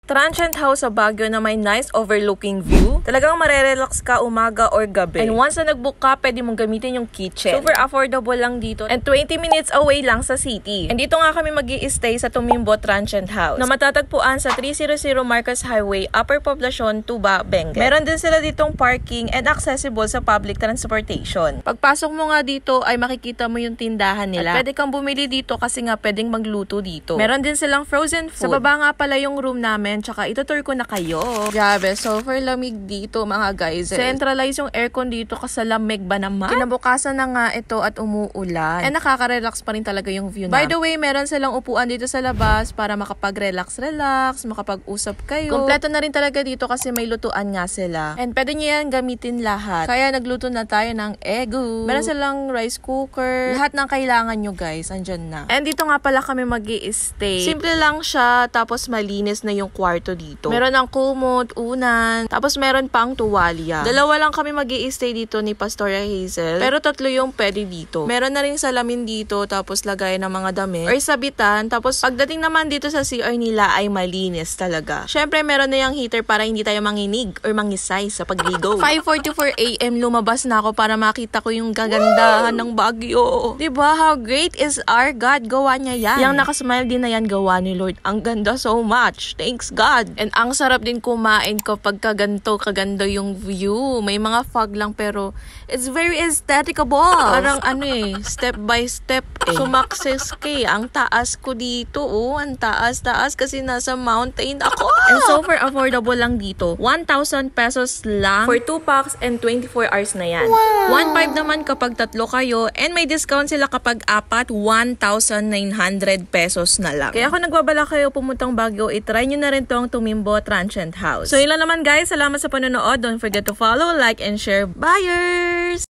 Transient house sa Baguio na may nice overlooking view. Talagang marerelax ka umaga or gabi. And once na nag-book ka, pwede mong gamitin yung kitchen. Super affordable lang dito. And 20 minutes away lang sa city. And dito nga kami mag-i-stay sa Tumimbo Transient House na matatagpuan sa 300 Marcos Highway, Upper Poblacion, Tuba, Benguet. Meron din sila ditong parking and accessible sa public transportation. Pagpasok mo nga dito ay makikita mo yung tindahan nila. At pwede kang bumili dito kasi nga pwedeng magluto dito. Meron din silang frozen food. Sa baba nga pala yung room namin. Tsaka itutur ko na kayo. Grabe, super lamig dito mga guys. Centralize yung aircon dito kasi lamig ba naman? Kinabukasan na nga ito at umuulan. And nakaka-relax pa rin talaga yung view na. By the way, meron silang upuan dito sa labas para makapag-relax, makapag-usap kayo. Kompleto na rin talaga dito kasi may lutuan nga sila. And pwede nyo yan gamitin lahat. Kaya nagluto na tayo ng egu. Meron silang rice cooker. Lahat ng kailangan nyo guys, andyan na. And dito nga pala kami mag-i-stay. Simple lang siya, tapos malinis na yung kwarto dito. Meron ng kumot, unan, tapos meron pang tuwalya. Dalawa lang kami mag-i-stay dito ni Pastora Hazel, pero tatlo yung pwede dito. Meron na rin salamin dito, tapos lagay ng mga damit, or sabitan, tapos pagdating naman dito sa CR nila ay malinis talaga. Syempre, meron na yung heater para hindi tayo manginig or mangisay sa pagligo. 5:44 AM lumabas na ako para makita ko yung gagandahan ng Baguio. Diba? How great is our God? Gawa niya yan. Yung nakasmile din na yan, gawa ni Lord. Ang ganda so much. Thanks God. And ang sarap din kumain kapag kaganda yung view. May mga fog lang pero it's very aestheticable. Parang step by step Sumakses ka. Ang taas ko dito. Ang taas kasi nasa mountain ako. And super affordable lang dito. 1,000 pesos lang for 2 packs and 24 hours na yan. Wow. 1,500 naman kapag tatlo kayo. And may discount sila kapag apat. 1,900 pesos na lang. Kaya kung nagbabala kayo pumuntang Baguio, itry nyo na rin tong Tumimbo Transient House. So yun lang naman guys. Salamat sa panonood. Don't forget to follow, like, and share. Buyers!